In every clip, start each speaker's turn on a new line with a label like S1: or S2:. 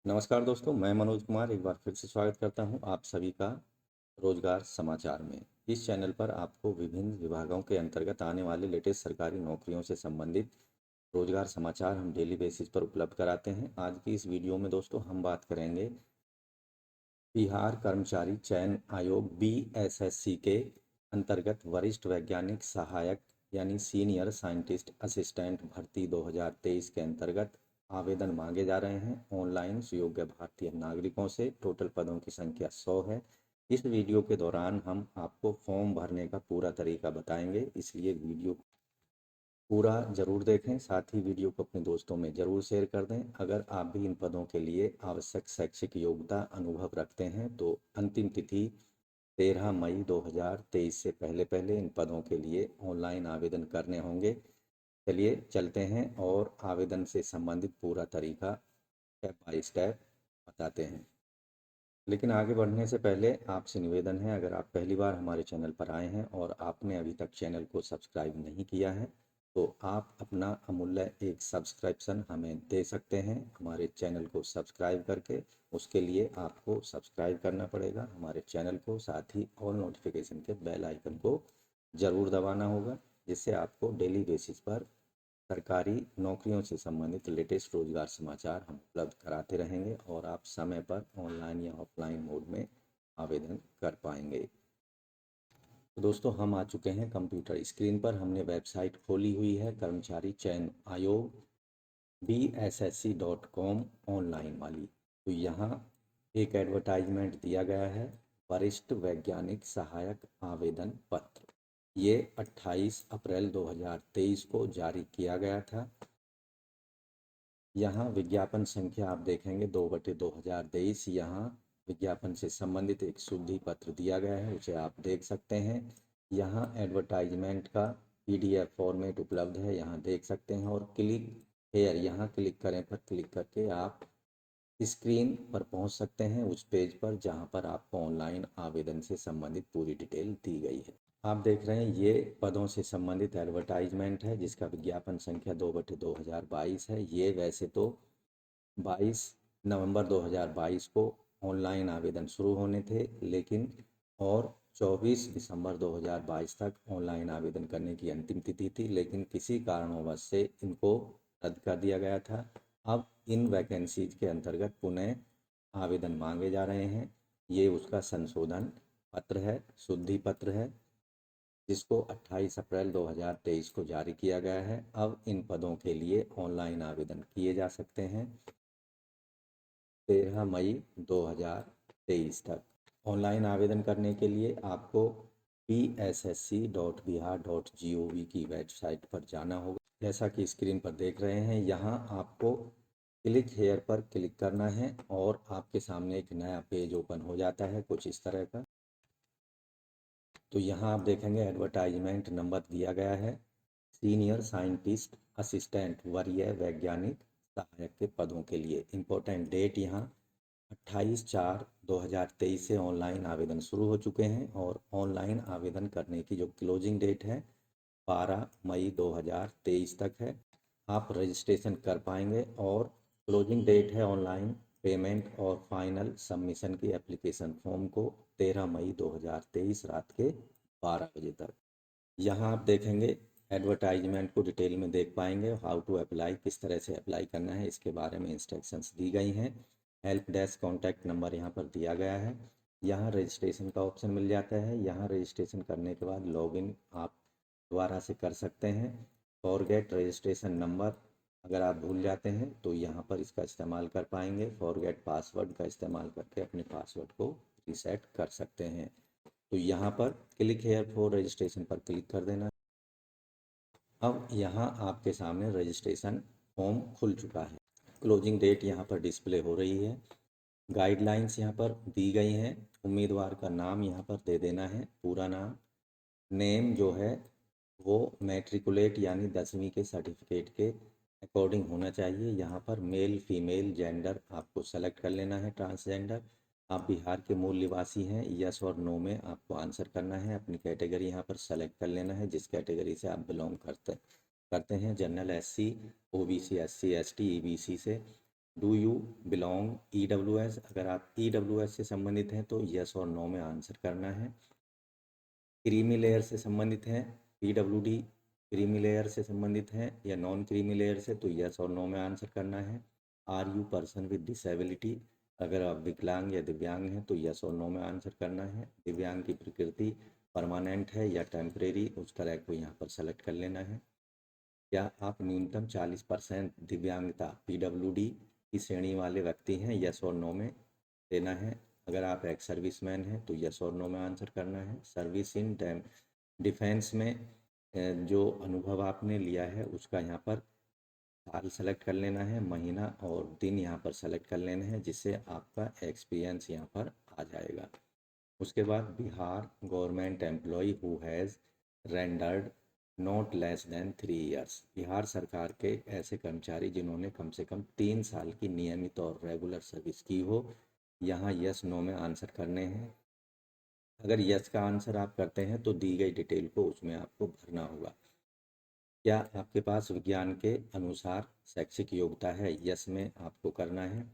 S1: नमस्कार दोस्तों, मैं मनोज कुमार एक बार फिर से स्वागत करता हूं आप सभी का रोजगार समाचार में। इस चैनल पर आपको विभिन्न विभागों के अंतर्गत आने वाले लेटेस्ट सरकारी नौकरियों से संबंधित रोजगार समाचार हम डेली बेसिस पर उपलब्ध कराते हैं। आज की इस वीडियो में दोस्तों हम बात करेंगे बिहार कर्मचारी चयन आयोग बीएसएससी के अंतर्गत वरिष्ठ वैज्ञानिक सहायक यानी सीनियर साइंटिस्ट असिस्टेंट भर्ती 2023 के अंतर्गत आवेदन मांगे जा रहे हैं ऑनलाइन सुयोग्य भारतीय नागरिकों से। टोटल पदों की संख्या 100 है। इस वीडियो के दौरान हम आपको फॉर्म भरने का पूरा तरीका बताएंगे, इसलिए वीडियो पूरा ज़रूर देखें। साथ ही वीडियो को अपने दोस्तों में ज़रूर शेयर कर दें। अगर आप भी इन पदों के लिए आवश्यक शैक्षिक योग्यता अनुभव रखते हैं तो अंतिम तिथि 13 मई 2023 से पहले पहले इन पदों के लिए ऑनलाइन आवेदन करने होंगे। चलिए चलते हैं और आवेदन से संबंधित पूरा तरीका स्टेप बाय स्टेप बताते हैं। लेकिन आगे बढ़ने से पहले आपसे निवेदन है, अगर आप पहली बार हमारे चैनल पर आए हैं और आपने अभी तक चैनल को सब्सक्राइब नहीं किया है तो आप अपना अमूल्य एक सब्सक्रिप्शन हमें दे सकते हैं हमारे चैनल को सब्सक्राइब करके। उसके लिए आपको सब्सक्राइब करना पड़ेगा हमारे चैनल को, साथ ही ऑल नोटिफिकेशन के बेल आइकन को ज़रूर दबाना होगा, जिससे आपको डेली बेसिस पर सरकारी नौकरियों से संबंधित लेटेस्ट रोजगार समाचार हम उपलब्ध कराते रहेंगे और आप समय पर ऑनलाइन या ऑफलाइन मोड में आवेदन कर पाएंगे। तो दोस्तों हम आ चुके हैं कंप्यूटर स्क्रीन पर। हमने वेबसाइट खोली हुई है कर्मचारी चयन आयोग bssc.com ऑनलाइन वाली। तो यहाँ एक एडवर्टाइजमेंट दिया गया है, वरिष्ठ वैज्ञानिक सहायक आवेदन पत्र। ये 28 अप्रैल 2023 को जारी किया गया था। यहाँ विज्ञापन संख्या आप देखेंगे 2/2023। यहाँ विज्ञापन से संबंधित एक शुद्धि पत्र दिया गया है, उसे आप देख सकते हैं। यहाँ एडवर्टाइजमेंट का पीडीएफ फॉर्मेट उपलब्ध है, यहाँ देख सकते हैं। और क्लिक हेयर यहाँ क्लिक करें पर क्लिक करके आप स्क्रीन पर पहुंच सकते हैं उस पेज पर जहां पर आपको ऑनलाइन आवेदन से संबंधित पूरी डिटेल दी गई है। आप देख रहे हैं ये पदों से संबंधित एडवर्टाइजमेंट है जिसका विज्ञापन संख्या 2/2022 है। ये वैसे तो 22 नवंबर 2022 को ऑनलाइन आवेदन शुरू होने थे, लेकिन और 24 दिसंबर 2022 तक ऑनलाइन आवेदन करने की अंतिम तिथि थी, लेकिन किसी कारणवश से इनको रद्द कर दिया गया था। अब इन वैकेंसीज के अंतर्गत पुनः आवेदन मांगे जा रहे हैं। ये उसका संशोधन पत्र है, शुद्धि पत्र है, जिसको 28 अप्रैल 2023 को जारी किया गया है। अब इन पदों के लिए ऑनलाइन आवेदन किए जा सकते हैं 13 मई 2023 तक। ऑनलाइन आवेदन करने के लिए आपको pssc.bihar.gov की वेबसाइट पर जाना होगा। जैसा कि स्क्रीन पर देख रहे हैं, यहाँ आपको क्लिक हेयर पर क्लिक करना है और आपके सामने एक नया पेज ओपन हो जाता है कुछ इस तरह का। तो यहाँ आप देखेंगे एडवर्टाइजमेंट नंबर दिया गया है, सीनियर साइंटिस्ट असिस्टेंट वरीय वैज्ञानिक सहायक के पदों के लिए। इम्पोर्टेंट डेट यहाँ 28/4/2023 से ऑनलाइन आवेदन शुरू हो चुके हैं और ऑनलाइन आवेदन करने की जो क्लोजिंग डेट है 12 मई 2023 तक है। आप रजिस्ट्रेशन कर पाएंगे और क्लोजिंग डेट है ऑनलाइन पेमेंट और फाइनल सबमिशन की एप्लीकेशन फॉर्म को 13 मई 2023 रात के 12 बजे तक। यहाँ आप देखेंगे एडवर्टाइजमेंट को डिटेल में देख पाएंगे। हाउ टू अप्लाई, किस तरह से अप्लाई करना है इसके बारे में इंस्ट्रक्शंस दी गई हैं। हेल्प डेस्क कॉन्टैक्ट नंबर यहाँ पर दिया गया है। यहाँ रजिस्ट्रेशन का ऑप्शन मिल जाता है। यहाँ रजिस्ट्रेशन करने के बाद लॉगिन आप दोबारा से कर सकते हैं। फॉरगेट रजिस्ट्रेशन नंबर अगर आप भूल जाते हैं तो यहाँ पर इसका इस्तेमाल कर पाएंगे। फॉरगेट पासवर्ड का इस्तेमाल करके अपने पासवर्ड को रीसेट कर सकते हैं। तो यहाँ पर क्लिक हेयर फॉर रजिस्ट्रेशन पर क्लिक कर देना। अब यहाँ आपके सामने रजिस्ट्रेशन फॉर्म खुल चुका है। क्लोजिंग डेट यहाँ पर डिस्प्ले हो रही है। गाइडलाइंस यहाँ पर दी गई हैं। उम्मीदवार का नाम यहाँ पर दे देना है, पूरा नाम। नेम जो है वो मैट्रिकुलेट यानी 10वीं के सर्टिफिकेट के अकॉर्डिंग होना चाहिए। यहाँ पर मेल फीमेल जेंडर आपको सेलेक्ट कर लेना है, ट्रांसजेंडर। आप बिहार के मूल निवासी हैं, यस और नो में आपको आंसर करना है। अपनी कैटेगरी यहाँ पर सेलेक्ट कर लेना है, जिस कैटेगरी से आप बिलोंग करते हैं। General, SC, OBC, SC ST EBC से डू यू बिलोंग EWS, अगर आप EWS से संबंधित हैं तो यस और नो में आंसर करना है। क्रीमी लेयर से संबंधित हैं, PWD क्रीमी लेयर से संबंधित हैं या नॉन क्रीमी लेयर से, तो यस और नो में आंसर करना है। Are you person with disability, अगर आप विकलांग या दिव्यांग हैं तो यस और नो में आंसर करना है। दिव्यांग की प्रकृति परमानेंट है या टेम्परेरी, उस तरह को यहाँ पर सेलेक्ट कर लेना है। क्या आप न्यूनतम 40% दिव्यांगता PWD की श्रेणी वाले व्यक्ति हैं, यस और नो में देना है। अगर आप एक्स सर्विसमैन हैं तो यस और नो में आंसर करना है। सर्विस इन डिफेंस में जो अनुभव आपने लिया है उसका यहाँ पर साल सेलेक्ट कर लेना है, महीना और दिन यहाँ पर सेलेक्ट कर लेना है, जिससे आपका एक्सपीरियंस यहाँ पर आ जाएगा। उसके बाद Bihar government employ who has rendered not less than 3 years, Bihar सरकार के ऐसे कर्मचारी जिन्होंने कम से कम 3 साल की नियमित और रेगुलर सर्विस की हो, यहाँ यस नो में आंसर करने हैं। अगर यस का आंसर आप करते हैं तो दी गई डिटेल को उसमें आपको भरना होगा। क्या आपके पास विज्ञान के अनुसार शैक्षिक योग्यता है, यस में आपको करना है।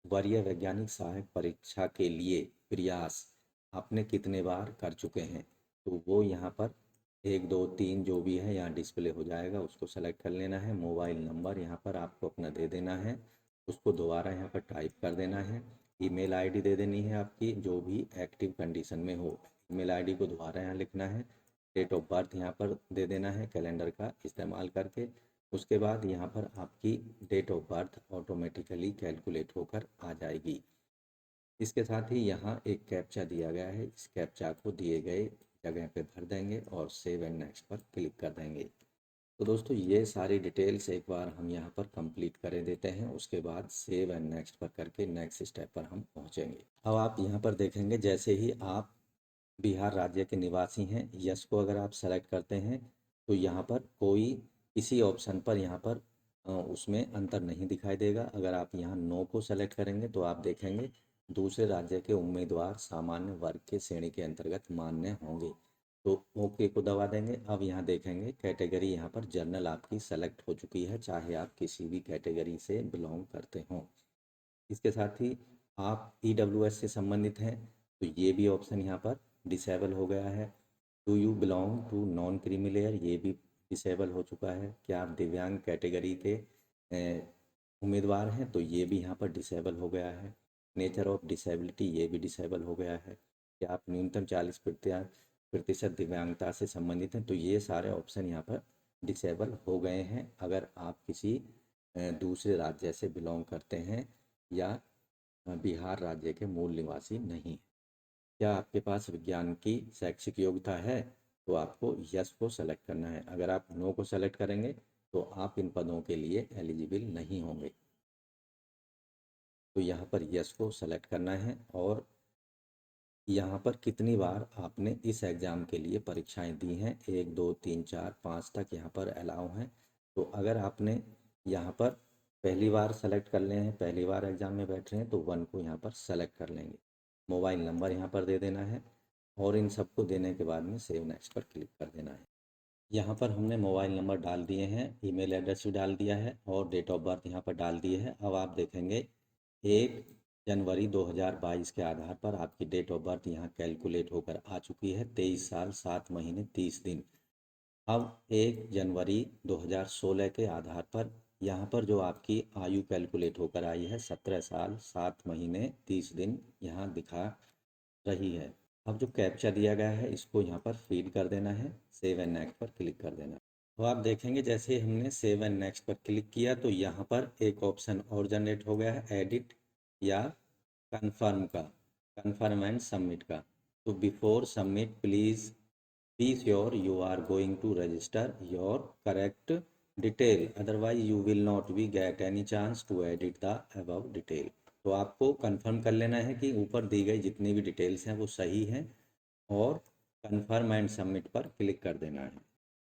S1: वरीय वैज्ञानिक सहायक परीक्षा के लिए प्रयास आपने कितने बार कर चुके हैं, तो वो यहाँ पर 1 2 3 जो भी है यहाँ डिस्प्ले हो जाएगा, उसको सेलेक्ट कर लेना है। मोबाइल नंबर यहाँ पर आपको अपना दे देना है, उसको दोबारा यहाँ पर टाइप कर देना है। ईमेल आईडी दे देनी है आपकी जो भी एक्टिव कंडीशन में हो, ईमेल आईडी को दोबारा यहाँ लिखना है। डेट ऑफ बर्थ यहाँ पर दे देना है कैलेंडर का इस्तेमाल करके। उसके बाद यहाँ पर आपकी date of birth automatically calculate होकर आ जाएगी। इसके साथ ही यहाँ एक कैप्चा दिया गया है, इस कैप्चा को दिए गए जगह पे भर देंगे और सेव एंड नेक्स्ट पर क्लिक कर देंगे। तो दोस्तों ये सारी डिटेल्स एक बार हम यहाँ पर कंप्लीट कर देते हैं, उसके बाद सेव एंड नेक्स्ट पर करके नेक्स्ट स्टेप पर हम पहुँचेंगे। अब आप यहाँ पर देखेंगे जैसे ही आप बिहार राज्य के निवासी हैं, यस को अगर आप सेलेक्ट करते हैं तो यहाँ पर कोई किसी ऑप्शन पर यहाँ पर उसमें अंतर नहीं दिखाई देगा। अगर आप यहाँ नो को सेलेक्ट करेंगे तो आप देखेंगे दूसरे राज्य के उम्मीदवार सामान्य वर्ग के श्रेणी के अंतर्गत मान्य होंगे, तो ओके को दबा देंगे। अब यहाँ देखेंगे कैटेगरी यहाँ पर जनरल आपकी सेलेक्ट हो चुकी है, चाहे आप किसी भी कैटेगरी से बिलोंग करते हों। इसके साथ ही आप EWS से संबंधित हैं तो ये भी ऑप्शन यहाँ पर डिसेबल हो गया है। Do you belong to non creamy layer, ये भी डिसेबल हो चुका है। क्या आप दिव्यांग कैटेगरी के उम्मीदवार हैं, तो ये भी यहाँ पर डिसेबल हो गया है। नेचर ऑफ डिसेबिलिटी ये भी डिसेबल हो गया है। क्या आप न्यूनतम 40% दिव्यांगता से संबंधित हैं, तो ये सारे ऑप्शन यहाँ पर डिसेबल हो गए हैं अगर आप किसी दूसरे राज्य से बिलोंग करते हैं या बिहार राज्य के मूल निवासी नहीं। क्या आपके पास विज्ञान की शैक्षिक योग्यता है, तो आपको यस को सेलेक्ट करना है। अगर आप नो को सेलेक्ट करेंगे तो आप इन पदों के लिए एलिजिबल नहीं होंगे, तो यहाँ पर यस को सेलेक्ट करना है। और यहाँ पर कितनी बार आपने इस एग्ज़ाम के लिए परीक्षाएं दी हैं, 1 2 3 4 5 तक यहाँ पर अलाउ हैं। तो अगर आपने यहाँ पर पहली बार सेलेक्ट कर ले हैं, पहली बार एग्ज़ाम में बैठ रहे हैं, तो 1 को यहाँ पर सेलेक्ट कर लेंगे। मोबाइल नंबर यहाँ पर दे देना है और इन सबको देने के बाद में सेव नेक्स्ट पर क्लिक कर देना है। यहाँ पर हमने मोबाइल नंबर डाल दिए हैं, ईमेल एड्रेस भी डाल दिया है और डेट ऑफ बर्थ यहाँ पर डाल दिए है। अब आप देखेंगे 1 जनवरी 2022 के आधार पर आपकी डेट ऑफ बर्थ यहाँ कैलकुलेट होकर आ चुकी है, 23 साल 7 महीने 30 दिन। अब 1 जनवरी 2016 के आधार पर यहाँ पर जो आपकी आयु कैलकुलेट होकर आई है 17 साल 7 महीने 30 दिन यहाँ दिखा रही है। अब जो कैप्चा दिया गया है इसको यहाँ पर फीड कर देना है, सेव एंड नेक्स्ट पर क्लिक कर देना। तो आप देखेंगे जैसे हमने सेव एंड नेक्स्ट पर क्लिक किया तो यहाँ पर एक ऑप्शन और जनरेट हो गया है, एडिट या कन्फर्म का, कन्फर्म एंड सबमिट का। तो before submit please be sure you are going to register your correct detail, otherwise you will not be get any chance to edit the above detail. तो आपको confirm कर लेना है कि ऊपर दी गई जितनी भी डिटेल्स हैं वो सही हैं और कंफर्म एंड सबमिट पर क्लिक कर देना है।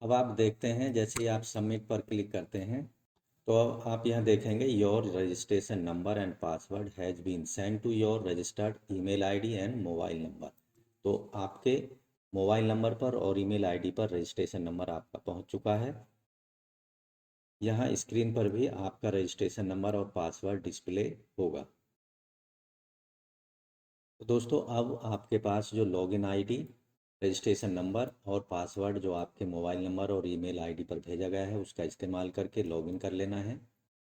S1: अब आप देखते हैं जैसे ही आप सबमिट पर क्लिक करते हैं तो आप यहाँ देखेंगे your registration number and password has been send to your registered email ID and mobile number. तो आपके मोबाइल नंबर पर और ईमेल आईडी पर रजिस्ट्रेशन नंबर आपका पहुँच चुका है। यहाँ स्क्रीन पर भी आपका रजिस्ट्रेशन नंबर और पासवर्ड डिस्प्ले होगा। तो दोस्तों अब आपके पास जो लॉगिन आईडी, रजिस्ट्रेशन नंबर और पासवर्ड जो आपके मोबाइल नंबर और ईमेल आईडी पर भेजा गया है उसका इस्तेमाल करके लॉगिन कर लेना है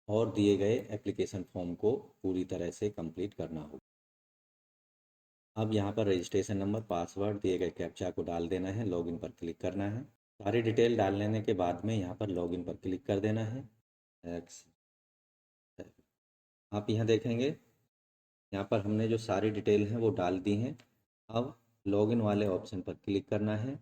S1: और दिए गए एप्लीकेशन फॉर्म को पूरी तरह से कंप्लीट करना होगा। अब यहाँ पर रजिस्ट्रेशन नंबर, पासवर्ड, दिए गए कैप्चा को डाल देना है, लॉगिन पर क्लिक करना है। सारी डिटेल डाल लेने के बाद में यहाँ पर लॉगिन पर क्लिक कर देना है। आप यहाँ देखेंगे यहाँ पर हमने जो सारी डिटेल हैं वो डाल दी हैं। अब लॉगिन वाले ऑप्शन पर क्लिक करना है।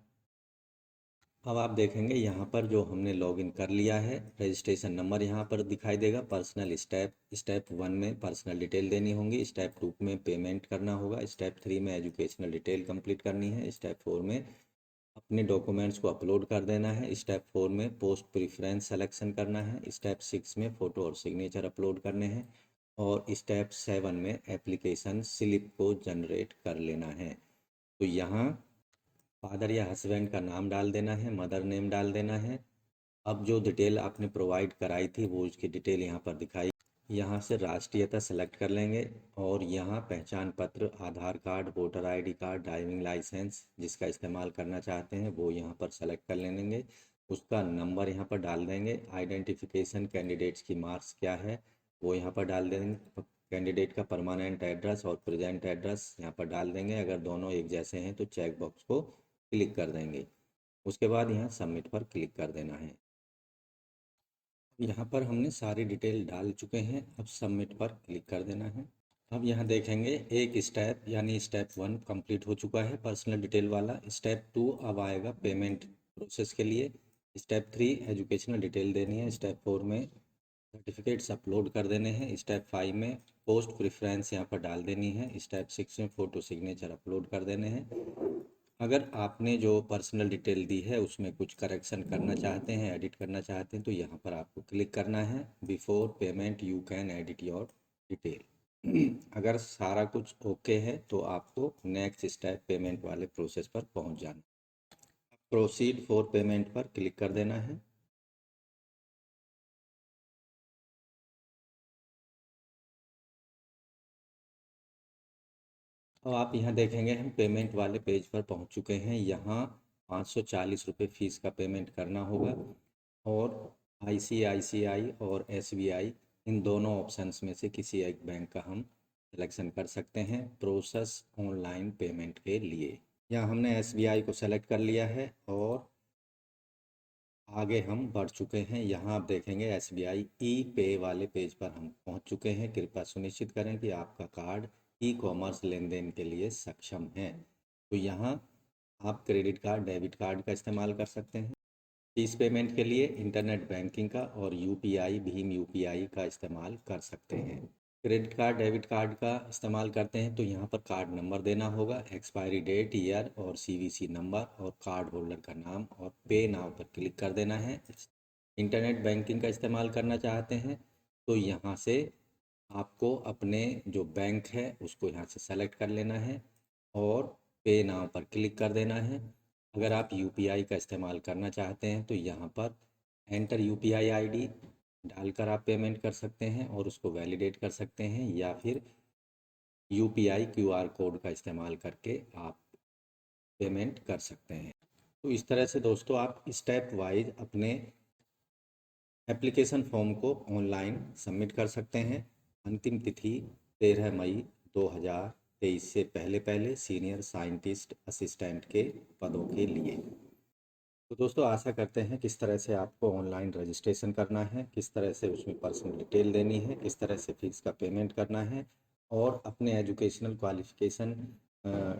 S1: अब आप देखेंगे यहाँ पर जो हमने लॉगिन कर लिया है, रजिस्ट्रेशन नंबर यहाँ पर दिखाई देगा। पर्सनल स्टेप 1 में पर्सनल डिटेल देनी होंगी, स्टेप 2 में पेमेंट करना होगा, स्टेप 3 में एजुकेशनल डिटेल कंप्लीट करनी है, स्टेप 4 में अपने डॉक्यूमेंट्स को अपलोड कर देना है, स्टेप 4 में पोस्ट प्रेफरेंस सेलेक्शन करना है, स्टेप 6 में फ़ोटो और सिग्नेचर अपलोड करने हैं और स्टेप 7 में एप्लीकेशन स्लिप को जनरेट कर लेना है। तो यहाँ फादर या हस्बैंड का नाम डाल देना है, मदर नेम डाल देना है। अब जो डिटेल आपने प्रोवाइड कराई थी वो उसकी डिटेल यहाँ पर दिखाई। यहाँ से राष्ट्रीयता सेलेक्ट कर लेंगे और यहाँ पहचान पत्र, Aadhaar card, voter ID card, driving licence जिसका इस्तेमाल करना चाहते हैं वो यहाँ पर सेलेक्ट कर लेंगे। उसका नंबर यहाँ पर डाल देंगे। आइडेंटिफिकेशन कैंडिडेट्स की मार्क्स क्या है वो यहाँ पर डाल देंगे। कैंडिडेट का परमानेंट एड्रेस और प्रेजेंट एड्रेस यहाँ पर डाल देंगे। अगर दोनों एक जैसे हैं तो चेक बॉक्स को क्लिक कर देंगे। उसके बाद यहाँ सबमिट पर क्लिक कर देना है। यहाँ पर हमने सारी डिटेल डाल चुके हैं, अब सबमिट पर क्लिक कर देना है। अब यहाँ देखेंगे एक स्टेप यानी स्टेप 1 कंप्लीट हो चुका है पर्सनल डिटेल वाला। स्टेप 2 अब आएगा पेमेंट प्रोसेस के लिए। स्टेप 3 एजुकेशनल डिटेल देनी है। स्टेप 4 में सर्टिफिकेट्स अपलोड कर देने हैं। स्टेप 5 में पोस्ट प्रेफरेंस यहाँ पर डाल देनी है। स्टेप 6 में फ़ोटो सिग्नेचर अपलोड कर देने हैं। अगर आपने जो पर्सनल डिटेल दी है उसमें कुछ करेक्शन करना चाहते हैं, एडिट करना चाहते हैं तो यहाँ पर आपको क्लिक करना है। Before payment you can edit your detail. अगर सारा कुछ ओके है तो आपको नेक्स्ट स्टेप पेमेंट वाले प्रोसेस पर पहुँच जाना। प्रोसीड फॉर पेमेंट पर क्लिक कर देना है। अब आप यहाँ देखेंगे हम पेमेंट वाले पेज पर पहुँच चुके हैं। यहाँ 540 रुपये फ़ीस का पेमेंट करना होगा और आईसीआईसीआई और एसबीआई इन दोनों ऑप्शंस में से किसी एक बैंक का हम सिलेक्शन कर सकते हैं प्रोसेस ऑनलाइन पेमेंट के लिए। यहाँ हमने एसबीआई को सेलेक्ट कर लिया है और आगे हम बढ़ चुके हैं। यहाँ आप देखेंगे एसबीआई ई पे वाले पेज पर हम पहुँच चुके हैं। कृपया सुनिश्चित करें कि आपका कार्ड ई कॉमर्स लेन देन के लिए सक्षम है। तो यहाँ आप क्रेडिट कार्ड, डेबिट कार्ड का इस्तेमाल कर सकते हैं। फीस पेमेंट के लिए इंटरनेट बैंकिंग का और यूपीआई, भीम यूपीआई का इस्तेमाल कर सकते हैं। क्रेडिट कार्ड, डेबिट कार्ड का इस्तेमाल करते हैं तो यहाँ पर कार्ड नंबर देना होगा, एक्सपायरी डेट, ईयर और सीवीसी नंबर और कार्ड होल्डर का नाम और पे नाउ पर क्लिक कर देना है। इंटरनेट बैंकिंग का इस्तेमाल करना चाहते हैं तो यहाँ से आपको अपने जो बैंक है उसको यहाँ से सेलेक्ट कर लेना है और पे नाउ पर क्लिक कर देना है। अगर आप यूपीआई का इस्तेमाल करना चाहते हैं तो यहाँ पर एंटर यूपीआई आईडी डालकर आप पेमेंट कर सकते हैं और उसको वैलिडेट कर सकते हैं या फिर यूपीआई क्यूआर कोड का इस्तेमाल करके आप पेमेंट कर सकते हैं। तो इस तरह से दोस्तों आप स्टेप वाइज अपने एप्लीकेशन फॉर्म को ऑनलाइन सबमिट कर सकते हैं। अंतिम तिथि 13 मई 2023 से पहले पहले सीनियर साइंटिस्ट असिस्टेंट के पदों के लिए। तो दोस्तों आशा करते हैं किस तरह से आपको ऑनलाइन रजिस्ट्रेशन करना है, किस तरह से उसमें पर्सनल डिटेल देनी है, किस तरह से फीस का पेमेंट करना है और अपने एजुकेशनल क्वालिफ़िकेशन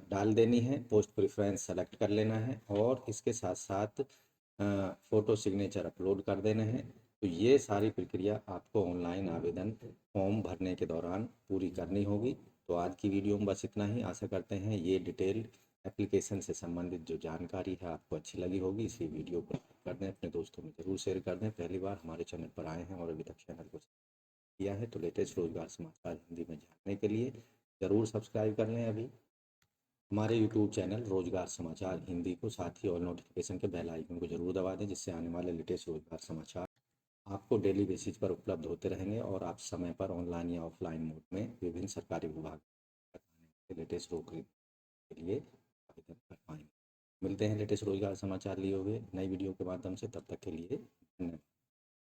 S1: डाल देनी है, पोस्ट प्रेफरेंस सेलेक्ट कर लेना है और इसके साथ साथ फ़ोटो सिग्नेचर अपलोड कर देने हैं। तो ये सारी प्रक्रिया आपको ऑनलाइन आवेदन फॉर्म भरने के दौरान पूरी करनी होगी। तो आज की वीडियो में बस इतना ही। आशा करते हैं ये डिटेल एप्लीकेशन से संबंधित जो जानकारी है आपको अच्छी लगी होगी। इसी वीडियो को लाइक कर दें, अपने दोस्तों में ज़रूर शेयर कर दें। पहली बार हमारे चैनल पर आए हैं और अभी तक चैनल को किया है तो लेटेस्ट रोजगार समाचार हिंदी में जानने के लिए ज़रूर सब्सक्राइब कर लें अभी हमारे यूट्यूब चैनल रोजगार समाचार हिंदी को। साथ ही और नोटिफिकेशन के बेल आइकन को ज़रूर दबा दें जिससे आने वाले लेटेस्ट रोजगार समाचार आपको डेली बेसिस पर उपलब्ध होते रहेंगे और आप समय पर ऑनलाइन या ऑफलाइन मोड में विभिन्न सरकारी विभाग के लेटेस्ट नौकरी के लिए आवेदन कर पाएंगे। मिलते हैं लेटेस्ट रोजगार समाचार लिए हुए नई वीडियो के माध्यम से, तब तक के लिए धन्यवाद।